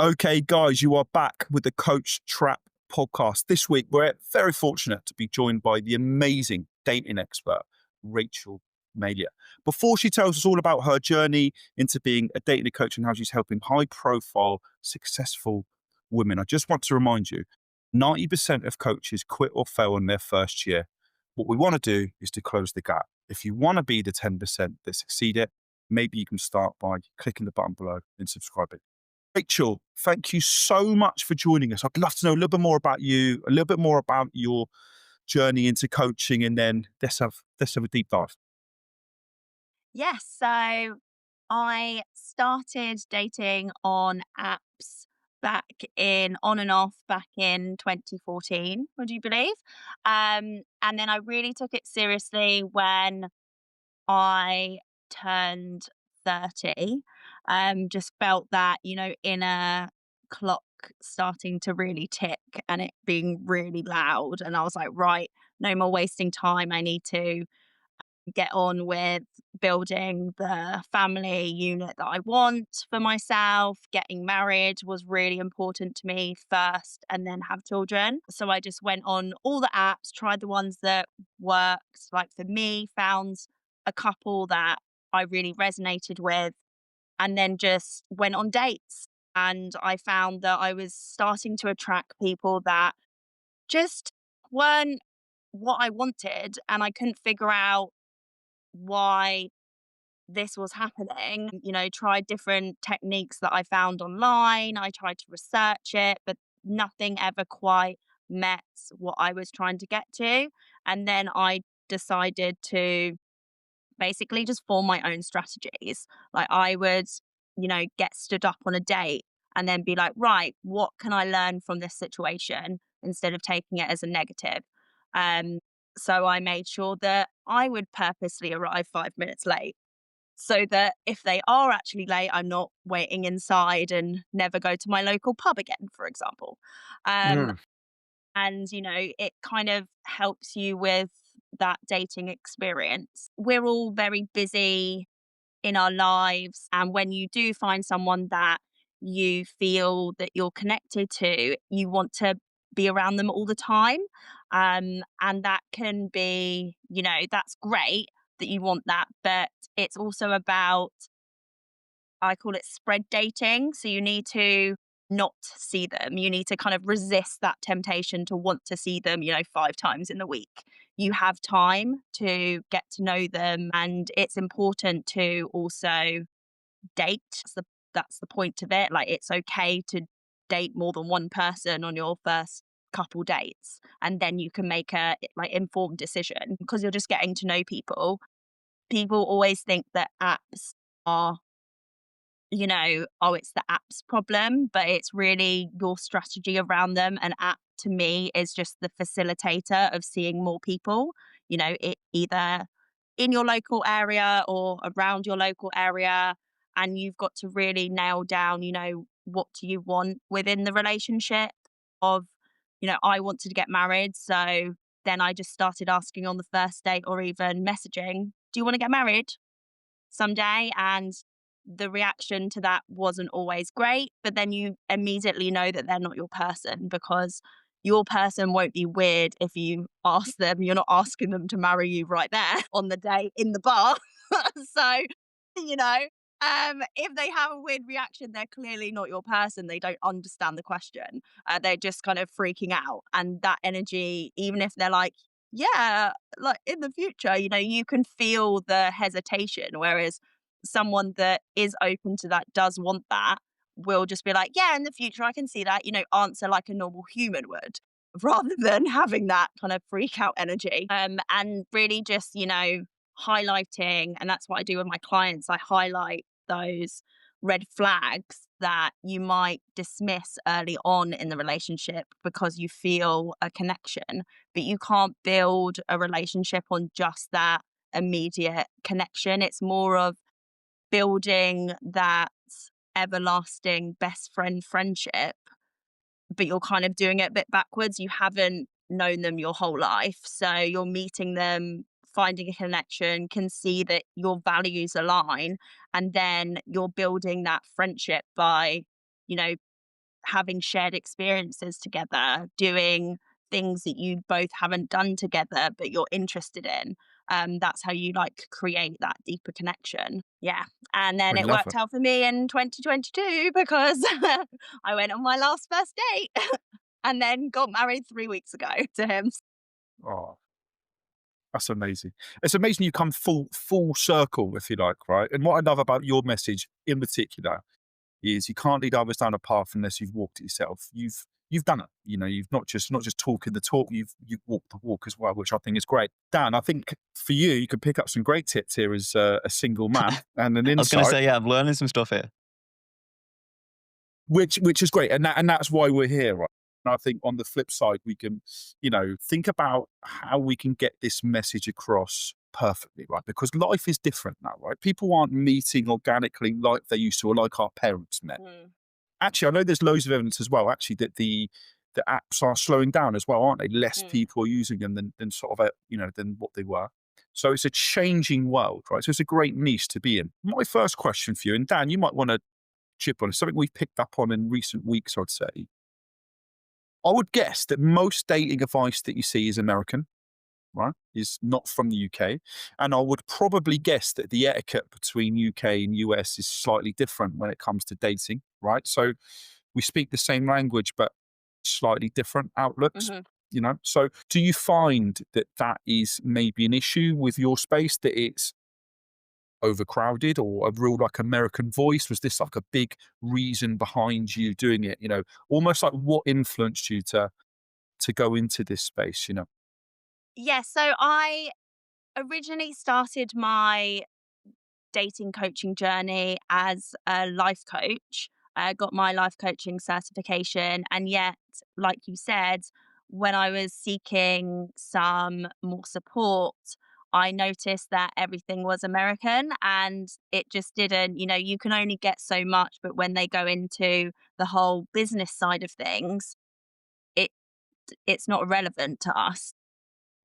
Okay, guys, you are back with the Coach Trap podcast. This week, we're very fortunate to be joined by the amazing dating expert, Rachel Malia. Before she tells us all about her journey into being a dating coach and how she's helping high profile, successful women, I just want to remind you 90% of coaches quit or fail in their first year. What we want to do is to close the gap. If you want to be the 10% that succeed it, maybe you can start by clicking the button below and subscribing. Rachel, thank you so much for joining us. I'd love to know a little bit more about you, a little bit more about your journey into coaching, and then let's have a deep dive. Yes, so I started dating on apps back in on and off back in 2014, would you believe? And then I really took it seriously when I turned 30. Just felt that, inner clock starting to really tick and it being really loud. And I was like, right, no more wasting time. I need to get on with building the family unit that I want for myself. Getting married was really important to me first and then have children. So I just went on all the apps, tried the ones that worked, like for me, found a couple that I really resonated with, and then just went on dates. And I found that I was starting to attract people that just weren't what I wanted, and I couldn't figure out why this was happening. Tried different techniques that I found online. I tried to research it, but nothing ever quite met what I was trying to get to. And then I decided to basically just form my own strategies. Like I would, get stood up on a date and then be like, right, what can I learn from this situation instead of taking it as a negative? Um, so I made sure that I would purposely arrive 5 minutes late so that if they are actually late, I'm not waiting inside and never go to my local pub again, for example. Um, Mm. and, it kind of helps you with that dating experience. We're all very busy in our lives. And when you do find someone that you feel that you're connected to, you want to be around them all the time. And that can be, that's great that you want that, but it's also about, I call it spread dating. So you need to not see them. You need to kind of resist that temptation to want to see them, 5 times in the week. You have time to get to know them. And it's important to also date. That's the point of it. Like it's okay to date more than one person on your first couple dates. And then you can make a like informed decision because you're just getting to know people. People always think that apps are, oh, it's the app's problem, but it's really your strategy around them. An app to me is just the facilitator of seeing more people, it either in your local area or around your local area. And you've got to really nail down, what do you want within the relationship of, I wanted to get married. So then I just started asking on the first date or even messaging, do you want to get married someday? And the reaction to that wasn't always great, but then you immediately know that they're not your person because your person won't be weird if you ask them. You're not asking them to marry you right there on the day in the bar. So, you know, if they have a weird reaction, they're clearly not your person. They don't understand the question. They're just kind of freaking out. And that energy, even if they're like, yeah, like in the future, you can feel the hesitation. Whereas someone that is open to that, does want that, will just be like, yeah, in the future, I can see that, answer like a normal human would, rather than having that kind of freak out energy. And really just, highlighting, and that's what I do with my clients. I highlight those red flags that you might dismiss early on in the relationship because you feel a connection, but you can't build a relationship on just that immediate connection. It's more of building that everlasting best friend friendship, but you're kind of doing it a bit backwards. You haven't known them your whole life. So you're meeting them, finding a connection, can see that your values align, and then you're building that friendship by, you know, having shared experiences together, doing things that you both haven't done together but you're interested in. That's how you like create that deeper connection. Yeah. And then I it love worked it. out for me in 2022 because I went on my last first date and then got married 3 weeks ago to him. Oh, that's amazing. It's amazing you come full circle, if you like, right? And what I love about your message in particular is you can't lead others down a path unless you've walked it yourself. You've done it. You know, you've not just talking the talk, you've walked the walk as well, which I think is great. Dan, I think for you, you could pick up some great tips here as a single man and an I was going to insight, say, yeah, I'm learning some stuff here. which is great, and that's why we're here, right? And I think on the flip side, we can, think about how we can get this message across perfectly, right? Because life is different now, right? People aren't meeting organically like they used to, or like our parents met. Mm. Actually, I know there's loads of evidence as well, actually, that the apps are slowing down as well, aren't they? Less Mm. people are using them than sort of, than what they were. So it's a changing world, right? So it's a great niche to be in. My first question for you, and Dan, you might want to chip on, something we've picked up on in recent weeks, I'd say. I would guess that most dating advice that you see is American, right? Is not from the UK. And I would probably guess that the etiquette between UK and US is slightly different when it comes to dating, right? So we speak the same language, but slightly different outlooks, Mhm. So do you find that that is maybe an issue with your space, that it's overcrowded or a real like American voice? Was this like a big reason behind you doing it? Almost like what influenced you to go into this space? Yeah, so I originally started my dating coaching journey as a life coach. I got my life coaching certification. And yet, like you said, when I was seeking some more support, I noticed that everything was American and it just didn't, you can only get so much. But when they go into the whole business side of things, it it's not relevant to us.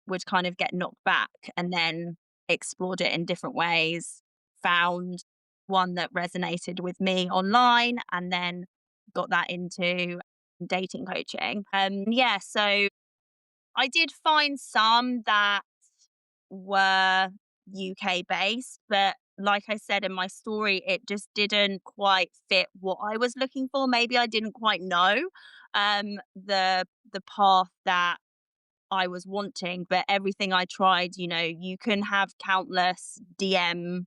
Would kind of get knocked back and then explored it in different ways, found one that resonated with me online, and then got that into dating coaching. Yeah, so I did find some that were UK based, but like I said in my story, it just didn't quite fit what I was looking for. Maybe I didn't quite know the path that I was wanting, but everything I tried, you can have countless DM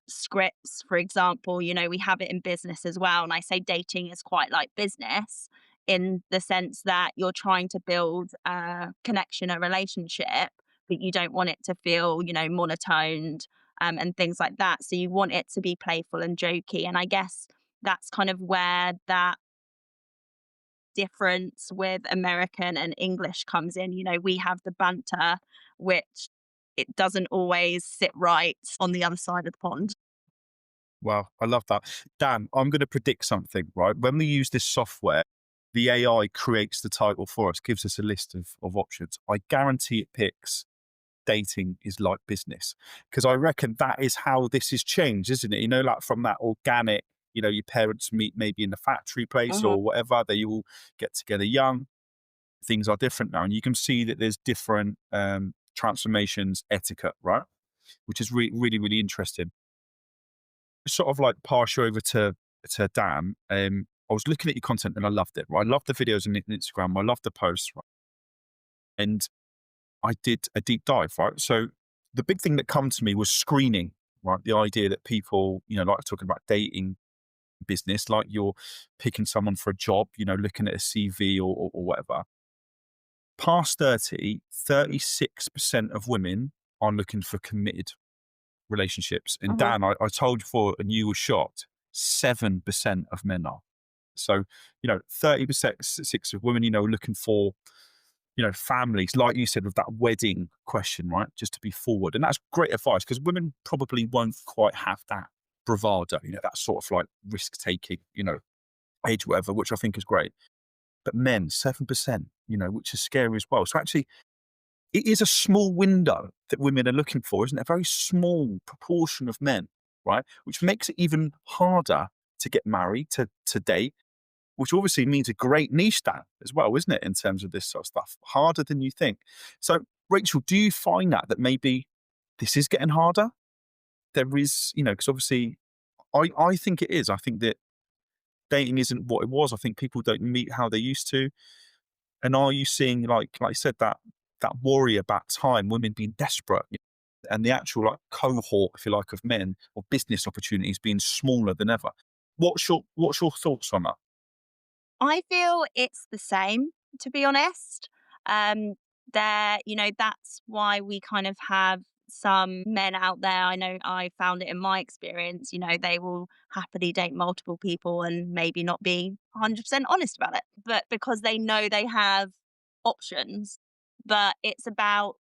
scripts, for example. We have it in business as well. And I say dating is quite like business in the sense that you're trying to build a connection, a relationship, but you don't want it to feel, monotoned and things like that. So you want it to be playful and jokey. And I guess that's kind of where that difference with American and English comes in. We have the banter, which it doesn't always sit right on the other side of the pond. Wow, I love that. Dan, I'm going to predict something, right? When we use this software, the AI creates the title for us, gives us a list of options. I guarantee it picks dating is like business, because I reckon that is how this has changed, isn't it? Like from that organic, your parents meet maybe in the factory place Mhm. or whatever, they all get together young. Things are different now. And you can see that there's different transformations, etiquette, right? Which is really, really interesting. Sort of like pass you over to Dan. I was looking at your content and I loved it. Right? I loved the videos on Instagram. I loved the posts. Right? And I did a deep dive. Right. So the big thing that come to me was screening. Right. The idea that people, like talking about dating business, like you're picking someone for a job, looking at a CV or whatever. Past 30, 36% of women are looking for committed relationships. And Mhm. Dan, I told you before, and you were shocked, 7% of men are. So, 30% six of women, looking for, families, like you said, with that wedding question, right? Just to be forward. And that's great advice because women probably won't quite have that bravado, that sort of like risk taking, age, whatever, which I think is great. But men, 7%, which is scary as well. So actually, it is a small window that women are looking for, isn't it? A very small proportion of men, right? Which makes it even harder to get married, to date. which obviously means a great niche, Dan, as well, isn't it, in terms of this sort of stuff? Harder than you think. So, Rachel, do you find that maybe this is getting harder? There is, because obviously I think it is. I think that dating isn't what it was. I think people don't meet how they used to. And are you seeing, like I said, that worry about time, women being desperate, and the actual like cohort, if you like, of men or business opportunities being smaller than ever? What's your thoughts on that? I feel it's the same, to be honest. Um, that's why we kind of have some men out there. I know I found it in my experience, they will happily date multiple people and maybe not be 100% honest about it, but because they know they have options. But it's about,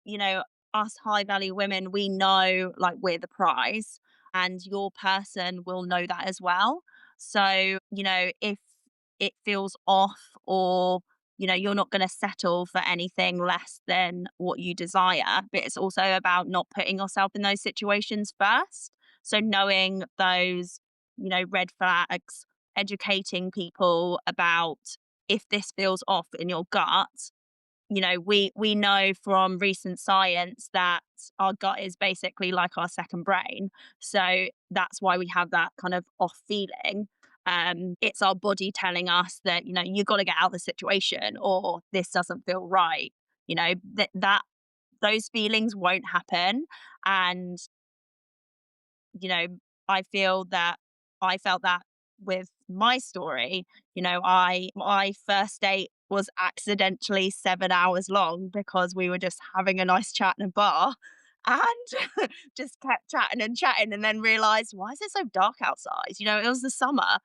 us high value women, we know like we're the prize and your person will know that as well. So, if it feels off or you're not going to settle for anything less than what you desire, but it's also about not putting yourself in those situations first. So knowing those red flags, educating people about if this feels off in your gut. We know from recent science that our gut is basically like our second brain. So that's why we have that kind of off feeling. It's our body telling us that, you got to get out of the situation or this doesn't feel right. That those feelings won't happen. And, you know, I feel that I felt that with my story. My first date was accidentally 7 hours long because we were just having a nice chat in a bar and just kept chatting and chatting and then realized, why is it so dark outside? It was the summer.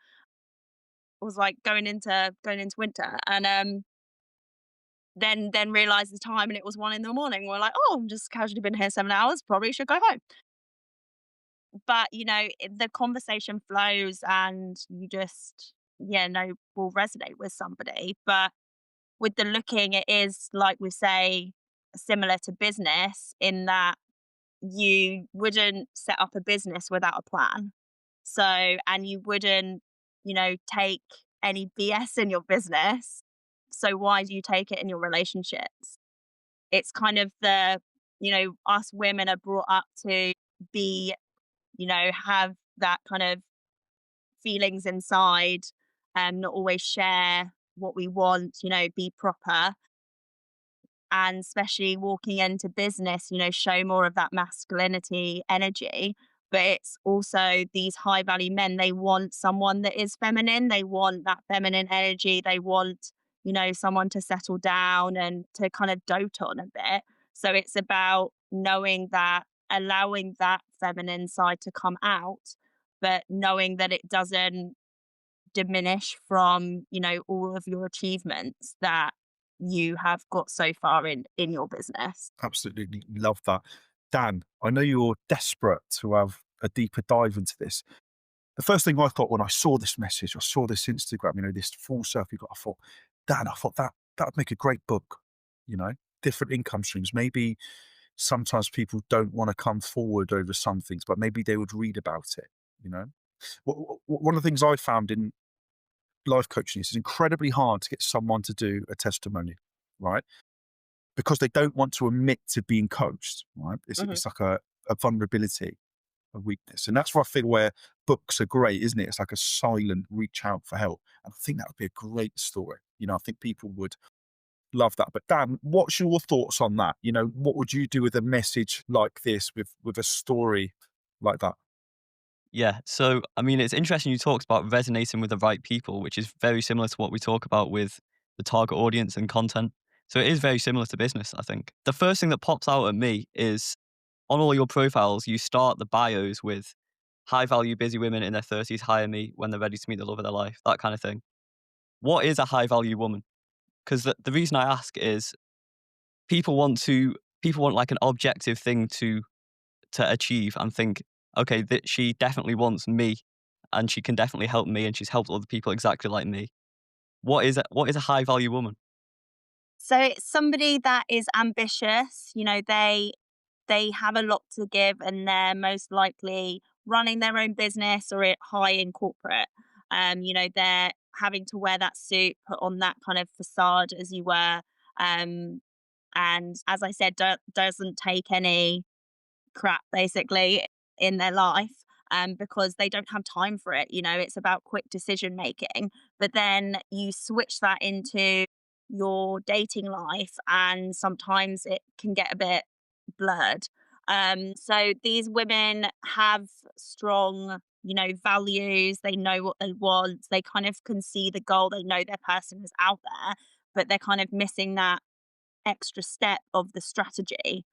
It was like going into winter. And then realized the time and it was 1 in the morning. We're like, oh, I'm just casually been here 7 hours, probably should go home. But, the conversation flows and you just, yeah, no, will resonate with somebody. But with the looking, it is like we say, similar to business in that you wouldn't set up a business without a plan. So, and you wouldn't, take any BS in your business. So why do you take it in your relationships? It's kind of us women are brought up to be, have that kind of feelings inside and not always share what we want, be proper. And especially walking into business, show more of that masculinity energy. But it's also these high value men, they want someone that is feminine. They want that feminine energy. They want, someone to settle down and to kind of dote on a bit. So it's about knowing that, allowing that feminine side to come out, but knowing that it doesn't diminish from, all of your achievements that you have got so far in your business. Absolutely love that. Dan, I know you're desperate to have a deeper dive into this. The first thing I thought when I saw this message, I saw this Instagram, this full circle you got, I thought, Dan, I thought that would make a great book, different income streams. Maybe sometimes people don't want to come forward over some things, but maybe they would read about it, you know. One of the things I found in life coaching is it's incredibly hard to get someone to do a testimony, right? Because they don't want to admit to being coached, right? It's, Mhm. it's like a vulnerability, a weakness. And that's where I feel where books are great, isn't it? It's like a silent reach out for help. And I think that would be a great story. I think people would love that. But Dan, what's your thoughts on that? What would you do with a message like this, with a story like that? Yeah. So, I mean, it's interesting you talked about resonating with the right people, which is very similar to what we talk about with the target audience and content. So it is very similar to business, I think. The first thing that pops out at me is on all your profiles, you start the bios with high value busy women in their 30s hire me when they're ready to meet the love of their life, that kind of thing. What is a high value woman? Because the reason I ask is people want to people want like an objective thing to achieve and think, okay, that she definitely wants me and she can definitely help me and she's helped other people exactly like me. What is a high value woman? So it's somebody that is ambitious, they have a lot to give and they're most likely running their own business or high in corporate. They're having to wear that suit, put on that kind of facade as you were. Um, and as I said, doesn't take any crap basically in their life, because they don't have time for it. You know, it's about quick decision making. But then you switch that into your dating life, and sometimes it can get a bit blurred. So these women have strong, values. They know what they want. They kind of can see the goal. They know their person is out there, but they're kind of missing that extra step of the strategy.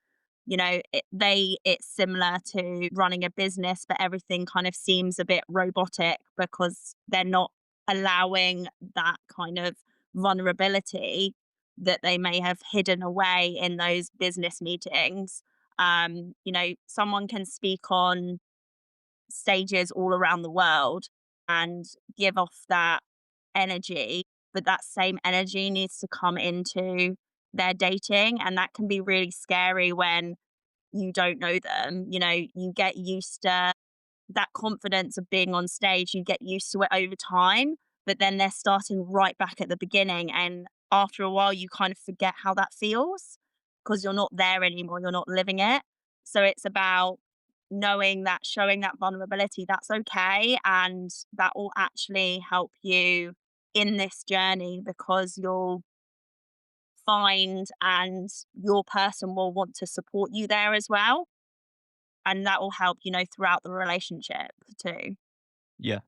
It's similar to running a business, but everything kind of seems a bit robotic because they're not allowing that kind of vulnerability that they may have hidden away in those business meetings. Someone can speak on stages all around the world and give off that energy, but that same energy needs to come into their dating. And that can be really scary when you don't know them. You get used to that confidence of being on stage, you get used to it over time, but then they're starting right back at the beginning. And after a while, you kind of forget how that feels because you're not there anymore, you're not living it. So it's about knowing that, showing that vulnerability, that's okay. And that will actually help you in this journey because you'll find and your person will want to support you there as well. And that will help, throughout the relationship too. Yeah,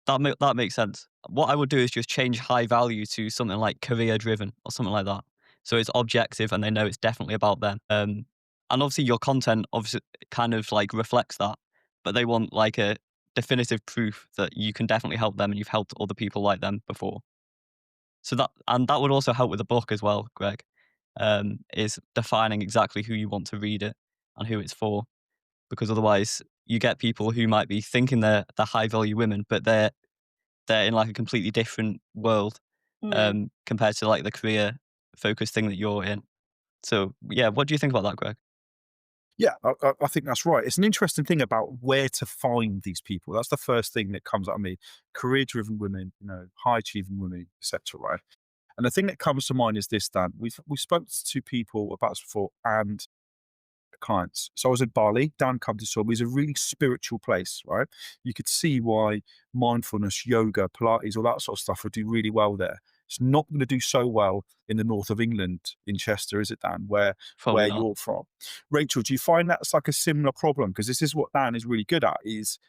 that makes sense. What I would do is just change high value to something like career driven or something like that. So it's objective and they know it's definitely about them. And obviously your content obviously kind of like reflects that, but they want like a definitive proof that you can definitely help them and you've helped other people like them before. So that would also help with the book as well, Greg. Is defining exactly who you want to read it and who it's for, because otherwise you get people who might be thinking they're high value women, but they're in like a completely different world Mm. compared to like the career focused thing that you're in. So yeah, what do you think about that, Greg? Yeah, I think that's right. It's an interesting thing about where to find these people. That's the first thing that comes up to me. Career-driven women, high achieving women, etc. Right. And the thing that comes to mind is this, Dan. We've spoken to people about this before, and clients. So I was in Bali, down country Soul. It was a really spiritual place, right? You could see why mindfulness, yoga, Pilates, all that sort of stuff would do really well there. It's not going to do so well in the north of England, in Chester, is it, Dan? Where Probably not. you're from, Rachel? Do you find that's like a similar problem? Because this is what Dan is really good at: is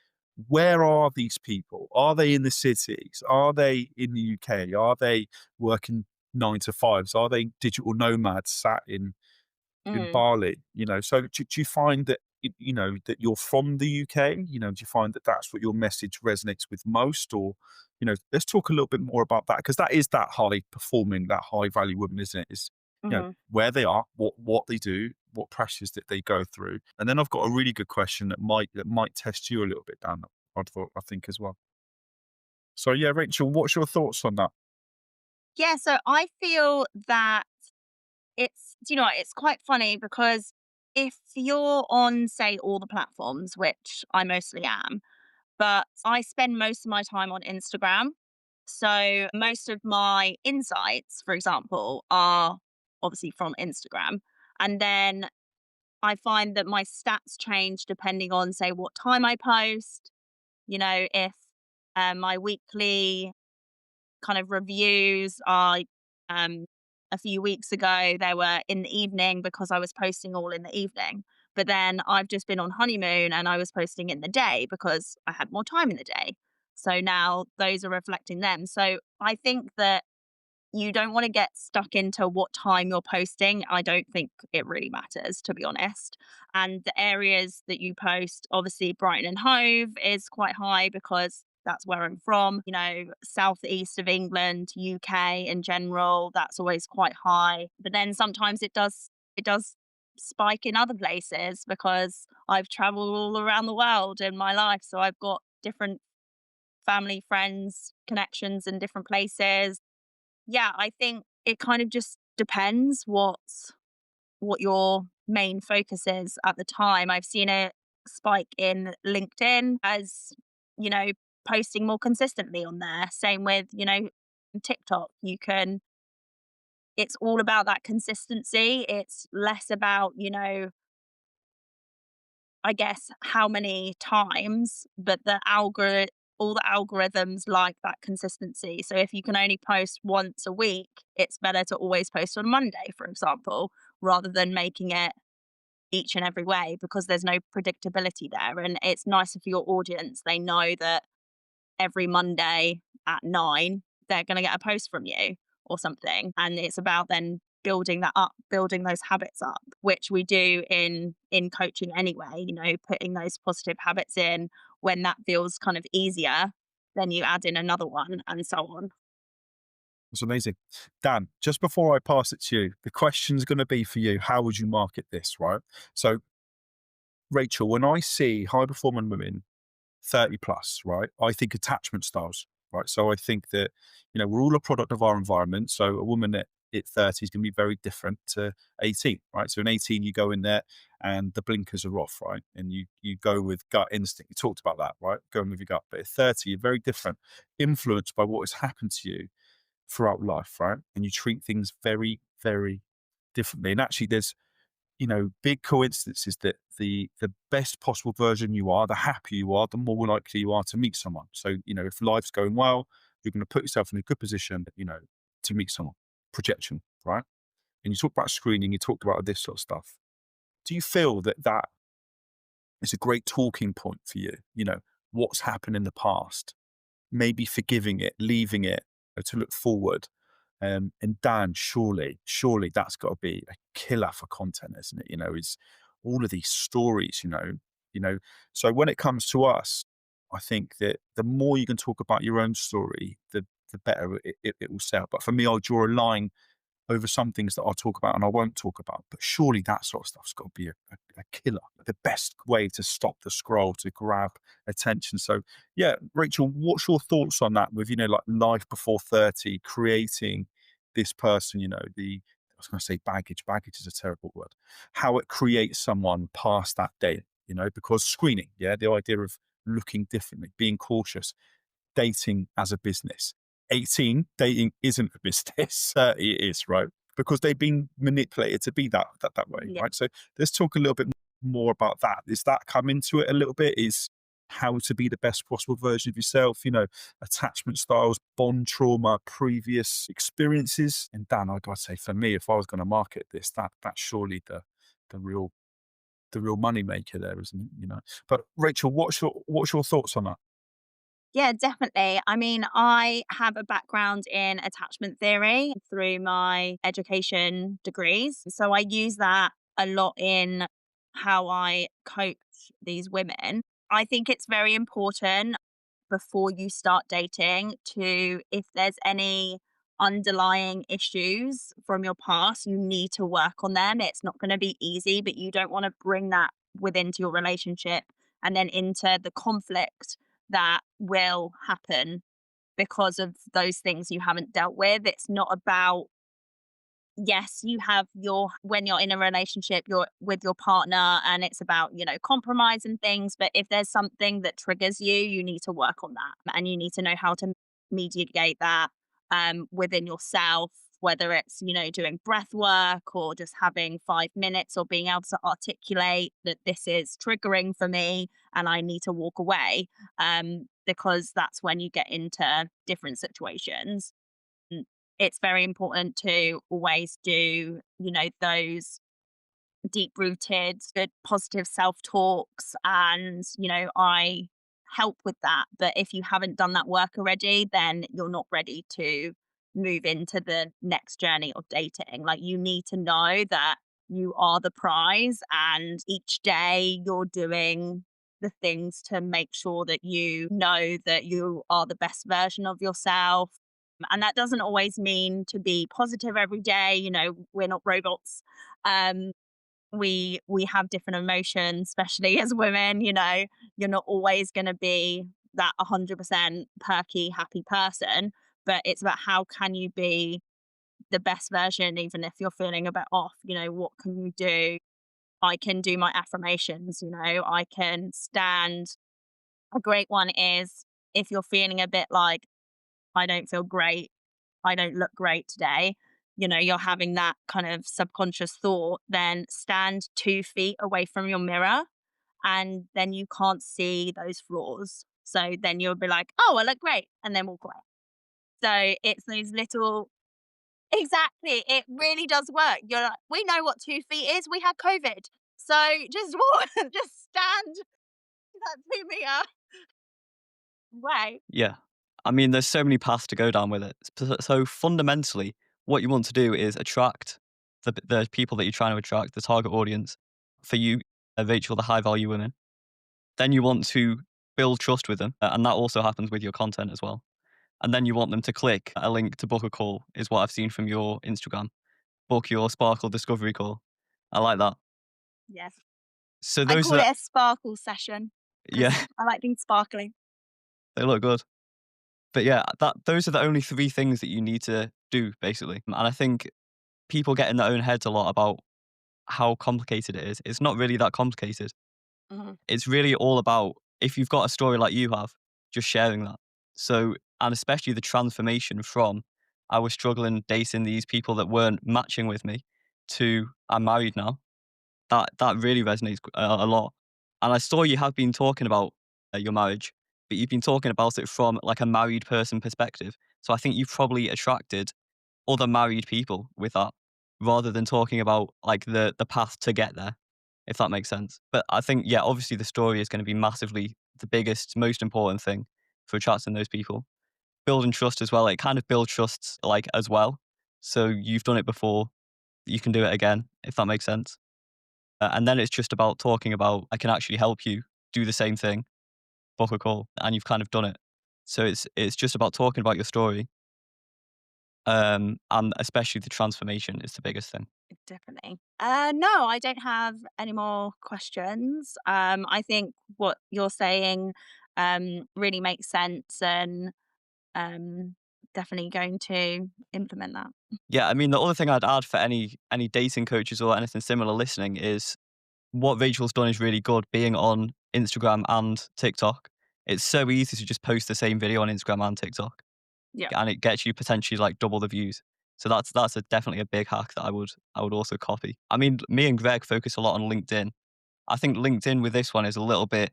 where are these people? Are they in the cities? Are they in the UK? Are they working 9 to 5s? Are they digital nomads sat in Mm. Bali, so do you find that, that you're from the UK? Do you find that that's what your message resonates with most? Or, let's talk a little bit more about that, because that is that high performing, that high value woman, isn't it? Is, Mhm. where they are, what they do, what pressures that they go through. And then I've got a really good question that might test you a little bit, Dan, I think as well. So yeah, Rachel, what's your thoughts on that? Yeah, so I feel that it's quite funny because if you're on, say, all the platforms, which I mostly am, but I spend most of my time on Instagram. So most of my insights, for example, are obviously from Instagram. And then I find that my stats change depending on, say, what time I post. If my weekly kind of reviews are um, a few weeks ago, they were in the evening because I was posting all in the evening. But then I've just been on honeymoon and I was posting in the day because I had more time in the day. So now those are reflecting them. So I think that you don't want to get stuck into what time you're posting. I don't think it really matters, to be honest. And the areas that you post, obviously, Brighton and Hove is quite high because that's where I'm from. Southeast of England, UK in general, that's always quite high. But then sometimes it does spike in other places because I've traveled all around the world in my life. So I've got different family, friends, connections in different places. Yeah, I think it kind of just depends what your main focus is at the time. I've seen a spike in LinkedIn as, you know, posting more consistently on there. Same with, TikTok, it's all about that consistency. It's less about, I guess, how many times, but all the algorithms like that consistency. So if you can only post once a week, it's better to always post on Monday, for example, rather than making it each and every way, because there's no predictability there. And it's nicer for your audience. They know that every Monday at 9, they're going to get a post from you or something. And it's about then building that up, building those habits up, which we do in coaching anyway, putting those positive habits in. When that feels kind of easier, then you add in another one and so on. It's amazing. Dan, just before I pass it to you, the question's going to be for you. How would you market this, right? So, Rachel, when I see high performing women 30 plus, right, I think attachment styles, right? So I think that, we're all a product of our environment. So a woman at 30 is going to be very different to 18, right? So in 18, you go in there and the blinkers are off, right? And you go with gut instinct. You talked about that, right? Going with your gut. But at 30, you're very different, influenced by what has happened to you throughout life, right? And you treat things very, very differently. And actually, there's big coincidences that the best possible version you are, the happier you are, the more likely you are to meet someone. So, if life's going well, you're going to put yourself in a good position, to meet someone. Projection, right? And you talk about screening, you talked about this sort of stuff. Do you feel that that is a great talking point for you? What's happened in the past, maybe forgiving it, leaving it to look forward. And Dan, surely that's got to be a killer for content, isn't it? Is all of these stories, So when it comes to us, I think that the more you can talk about your own story, the better it will sell. But for me, I'll draw a line over some things that I'll talk about and I won't talk about. But surely that sort of stuff's got to be a killer, the best way to stop the scroll, to grab attention. So, yeah, Rachel, what's your thoughts on that with, like life before 30, creating this person, I was going to say baggage. Baggage is a terrible word. How it creates someone past that day, because screening, the idea of looking differently, being cautious, dating as a business. 18, dating isn't a business. 30 it is, right? Because they've been manipulated to be that way, Yeah. right? So let's talk a little bit more about that. Is that come into it a little bit? Is how to be the best possible version of yourself, attachment styles, bond trauma, previous experiences. And Dan, I gotta say, for me, if I was going to market this, that's surely the real money maker there, isn't it? But Rachel, what's your thoughts on that? Yeah, definitely. I mean, I have a background in attachment theory through my education degrees. So I use that a lot in how I coach these women. I think it's very important before you start dating to, if there's any underlying issues from your past, you need to work on them. It's not going to be easy, but you don't want to bring that within to your relationship and then into the conflict that will happen because of those things you haven't dealt with. It's not about, yes, you have when you're in a relationship, you're with your partner and it's about, compromise and things. But if there's something that triggers you, you need to work on that and you need to know how to mediate that within yourself, whether it's, doing breath work or just having 5 minutes or being able to articulate that this is triggering for me and I need to walk away. Because that's when you get into different situations. It's very important to always do, those deep rooted, good, positive self talks. And, I help with that. But if you haven't done that work already, then you're not ready to move into the next journey of dating. Like, you need to know that you are the prize, and each day you're doing the things to make sure that you know that you are the best version of yourself. And that doesn't always mean to be positive every day. We're not robots. Um, we have different emotions, especially as women. You're not always going to be that 100% perky, happy person, but it's about how can you be the best version, even if you're feeling a bit off. What can you do? I can do my affirmations. I can stand. A great one is if you're feeling a bit like, I don't feel great I don't look great today, you're having that kind of subconscious thought, then stand 2 feet away from your mirror and then you can't see those flaws. So then you'll be like, oh, I look great, and then walk away. So it's those little, exactly. It really does work. You're like, we know what 2 feet is. We had COVID. So just walk, just stand that 2 meter way. Yeah. I mean, there's so many paths to go down with it. So fundamentally, what you want to do is attract the people that you're trying to attract, the target audience. For you, Rachel, the high value women. Then you want to build trust with them. And that also happens with your content as well. And then you want them to click a link to book a call, is what I've seen from your Instagram. Book your Sparkle Discovery call. I like that. Yes. So I those call are, it a sparkle session. 'Cause yeah, I like things sparkling. they look good. But yeah, those are the only 3 things that you need to do, basically. And I think people get in their own heads a lot about how complicated it is. It's not really that complicated. Mhm. It's really all about, if you've got a story like you have, just sharing that. So, and especially the transformation from, I was struggling dating these people that weren't matching with me, to I'm married now. That really resonates a lot. And I saw you have been talking about your marriage, but you've been talking about it from like a married person perspective. So I think you've probably attracted other married people with that, rather than talking about like the path to get there, if that makes sense. But I think, yeah, obviously the story is going to be massively the biggest, most important thing for attracting those people. Building trust as well. It kind of builds trusts like as well. So you've done it before, you can do it again, if that makes sense. And then it's just about talking about, I can actually help you do the same thing, book a call, and you've kind of done it. So it's just about talking about your story, and especially the transformation is the biggest thing. Definitely. No, I don't have any more questions. I think what you're saying really makes sense, and um, definitely going to implement that. Yeah, I mean, the other thing I'd add for any dating coaches or anything similar listening is, what Rachel's done is really good, being on Instagram and TikTok. It's so easy to just post the same video on Instagram and TikTok, Yeah. and it gets you potentially like double the views. So that's definitely a big hack that I would also copy. I mean, me and Greg focus a lot on LinkedIn. I think LinkedIn with this one is a little bit,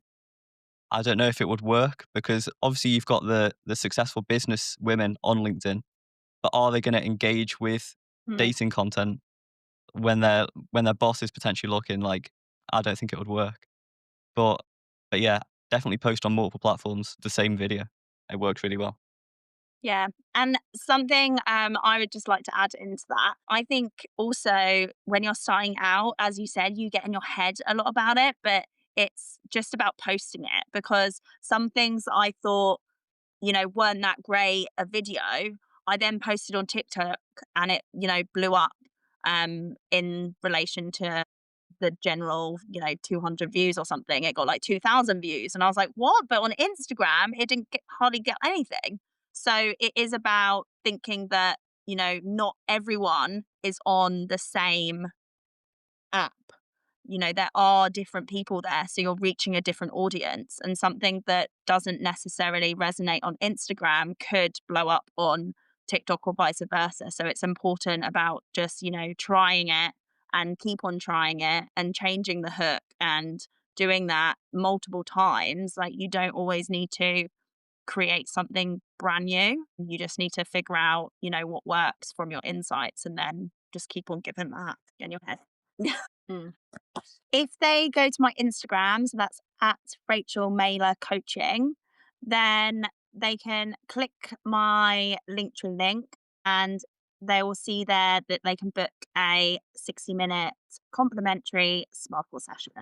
I don't know if it would work, because obviously you've got the successful business women on LinkedIn, but are they going to engage with Hmm. dating content when their boss is potentially looking? Like, I don't think it would work. But but yeah, definitely post on multiple platforms the same video. It works really well. Yeah. And something I would just like to add into that. I think also when you're starting out, as you said, you get in your head a lot about it, but it's just about posting it, because some things I thought, weren't that great a video, I then posted on TikTok and it, blew up in relation to the general, 200 views or something. It got like 2,000 views. And I was like, what? But on Instagram, it didn't hardly get anything. So it is about thinking that, not everyone is on the same app. There are different people there. So you're reaching a different audience, and something that doesn't necessarily resonate on Instagram could blow up on TikTok or vice versa. So it's important about just, trying it and keep on trying it and changing the hook and doing that multiple times. Like, you don't always need to create something brand new. You just need to figure out, what works from your insights, and then just keep on giving that in your head. Mm. If they go to my Instagram, so that's at Rachel Mailer Coaching, then they can click my Linktree link and they will see there that they can book a 60-minute complimentary sparkle session.